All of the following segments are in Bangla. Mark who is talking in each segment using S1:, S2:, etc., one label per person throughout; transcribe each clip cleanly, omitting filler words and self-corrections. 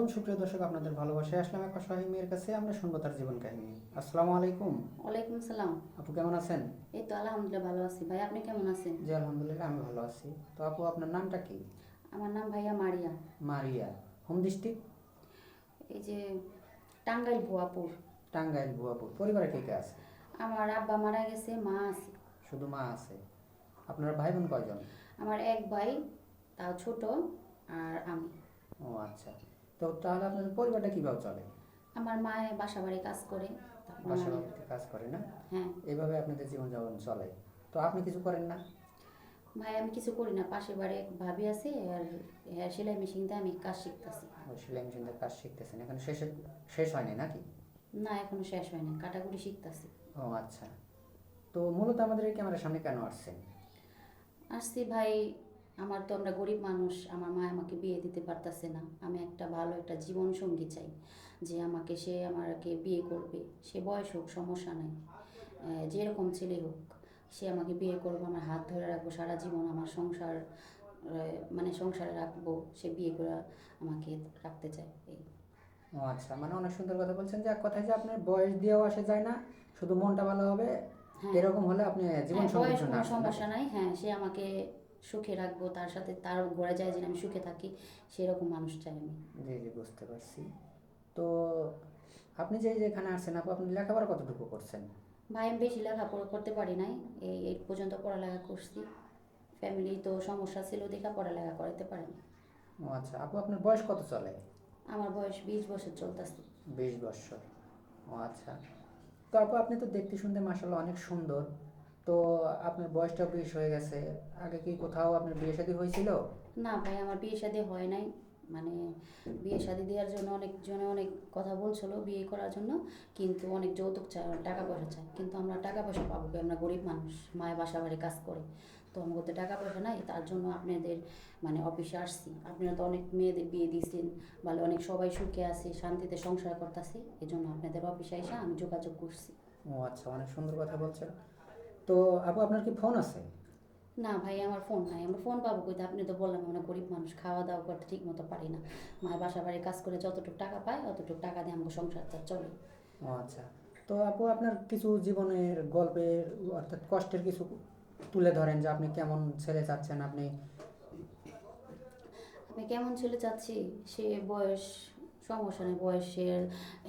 S1: স্বাগতম সুপ্রিয় দর্শক, আপনাদের ভালোবাসায় আসলাম এক অসহায় মেয়ের কাছে। আমরা শুনবো তার জীবন কাহিনী। আসসালামু আলাইকুম।
S2: ওয়ালাইকুম সালাম।
S1: আপু কেমন আছেন?
S2: এই তো আলহামদুলিল্লাহ ভালো আছি। ভাই আপনি কেমন আছেন?
S1: জি আলহামদুলিল্লাহ, আমি ভালো আছি। তো আপু, আপনার নামটা কি?
S2: আমার নাম ভাইয়া মারিয়া।
S1: মারিয়া। Home district?
S2: এই যে টাঙ্গাইল ভুয়াপুর।
S1: টাঙ্গাইল ভুয়াপুর। পরিবারে কে কে আছে?
S2: আমার আব্বা মারা গেছে, মা আছে।
S1: শুধু মা আছে? আপনার ভাই বোন কয়জন?
S2: আমার এক ভাই, তাও ছোট, আর আমি।
S1: ও আচ্ছা। তো তাহলে আপনাদের পরিবারটা কীভাবে চলে?
S2: আমার মায়ে বাসা বাড়ি কাজ করে, তারপর
S1: বাসা
S2: আমি।
S1: বাড়িতে কাজ করে না?
S2: হ্যাঁ।
S1: এইভাবে আপনাদের জীবনযাপন চলে। তো আপনি কিছু করেন না?
S2: ভাই আমি কিছু করি না, পাশের বাড়ি এক ভাবি আছে, আর হ্যাঁ সেলাই মেশিন দিয়ে আমি কাজ শিখতেছি।
S1: ওই সেলাই মেশিনের কাজ শিখতেছেন, এখন শেষ হয়নি নাকি?
S2: না এখনো শেষ হয়নি, কাটাকুটি শিখতেছি।
S1: ও আচ্ছা। তো মূলত আমাদের এই ক্যামেরার সামনে কেন আসছেন?
S2: আসছি ভাই, আমার তো আমরা গরিব মানুষ, আমার মা আমাকে বিয়ে দিতে পারতেছে না। আমি একটা ভালো একটা জীবন সঙ্গী চাই, যে সে আমাকে বিয়ে করবে। সে বয়স হোক সমস্যা নাই, যেরকম ছেলে হোক, সে আমাকে বিয়ে করবে, আমার হাত ধরে রাখবো সারা জীবন, আমার সংসার মানে সংসারে রাখবো, সে বিয়ে করে আমাকে রাখতে চায় এই।
S1: ও আচ্ছা, মানে অনেক সুন্দর কথা বলছেন যে এক কথায় যে আপনার বয়স দিয়েও আসে যায় না, শুধু মনটা ভালো হবে,
S2: হ্যাঁ।
S1: এরকম হলে আপনি জীবন
S2: হ্যাঁ
S1: সঙ্গীর
S2: বয়স
S1: জন্য
S2: কোনো
S1: আসেন নাকি?
S2: সমস্যা নাই, হ্যাঁ সে আমাকে সুখে রাখবো, তার সাথে তার ঘরে যায় যে আমি সুখে থাকি, সেরকম মানুষ চাই আমি।
S1: জি জি, বুঝতে পারছি। তো আপনি যে যেখানে আসছেন আপু, আপনি লেখাপড়া কতটুকু করছেন?
S2: ভাই আমি বেশি লেখাপড়া করতে পারি নাই, এই এইট পর্যন্ত পড়ালেখা করছি। ফ্যামিলি তো সমস্যা ছিল দেখা পড়ালেখা করাতে পারেনি।
S1: ও আচ্ছা। আপু আপনার বয়স কত চলে?
S2: আমার বয়স 20 বছর চলতেছে।
S1: 20 বছর। ও আচ্ছা। তো আপু, আপনি তো দেখতে শুনতে মাসাল্লাহ অনেক সুন্দর। তো আপনার বয়সটাও বেশ হয়ে গেছে। আগে কি কোথাও আপনার বিয়ে শাদী হয়েছিল?
S2: না ভাই আমার বিয়ে শাদী হয় নাই, মানে বিয়ে শাদী দেওয়ার জন্য অনেকজনে অনেক কথা বলছিল বিয়ে করার জন্য, কিন্তু অনেক যৌতুক চায়, অনেক টাকা পয়সা চায়, কিন্তু আমরা টাকা পয়সা পাবো কি, আমরা গরিব মানুষ, মায়ের বাসা বাড়ি কাজ করে, তো আমাদের তো টাকা পয়সা নাই, তার জন্য আপনাদের মানে অফিসে আসছি। আপনারা তো অনেক মেয়েদের বিয়ে দিয়েছেন, ভালো অনেক সবাই সুখে আছে, শান্তিতে সংসার করতেছে, এই জন্য আপনাদের অফিসে এসে আমি যোগাযোগ করছি।
S1: ও আচ্ছা, অনেক সুন্দর কথা বলছেন। তো আপু, আপনার কি ফোন আছে?
S2: না ভাই আমার ফোন নাই, আমরা ফোন পাবো কইতে, আপনি তো বললাম আমরা গরিব মানুষ, খাওয়া দাওয়া করতে ঠিক মতো পারি না, মায়ের বাসা বাড়ি কাজ করে যতটুকু টাকা পায় অতটুকু টাকা দিয়ে আমাকে সংসারটা চলে।
S1: ও আচ্ছা। তো আপু, আপনার কিছু জীবনের গল্পের অর্থাৎ কষ্টের কিছু তুলে ধরেন, যে আপনি কেমন ছেলে চাচ্ছেন আপনি।
S2: আমি কেমন ছেলে চাচ্ছি, সে বয়স সমস্যা নেই, বয়সের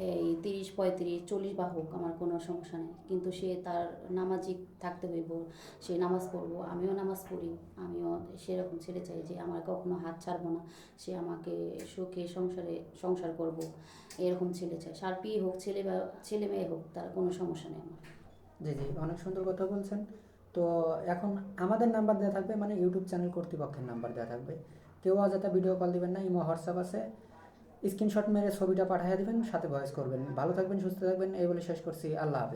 S2: এই 30 35 40 বা হোক, আমার কোনো সমস্যা নেই, কিন্তু সে তার নামাজি থাকতে হইব, সে নামাজ পড়বো, আমিও নামাজ পড়ি, আমিও সেরকম ছেলে চাই যে আমার কখনো হাত ছাড়বো না, সে আমাকে সুখে সংসার করব, এরকম ছেলে চাই। সার্পি হোক, ছেলে মেয়ে হোক, তার কোনো সমস্যা নেই আমার।
S1: জি জি, অনেক সুন্দর কথা বলছেন। তো এখন আমাদের নাম্বার দেওয়া থাকবে, মানে ইউটিউব চ্যানেল কর্তৃপক্ষের নাম্বার দেওয়া থাকবে। কেউ অযথা ভিডিও কল দিবেন না, ইমো হোয়াটসঅ্যাপ আছে, স্ক্রিনশট মেরে ছবিটা পাঠিয়ে দিবেন, সাথে ভয়েস করবেন। ভালো থাকবেন, সুস্থ থাকবেন, এই বলে শেষ করছি। আল্লাহ হাফেজ।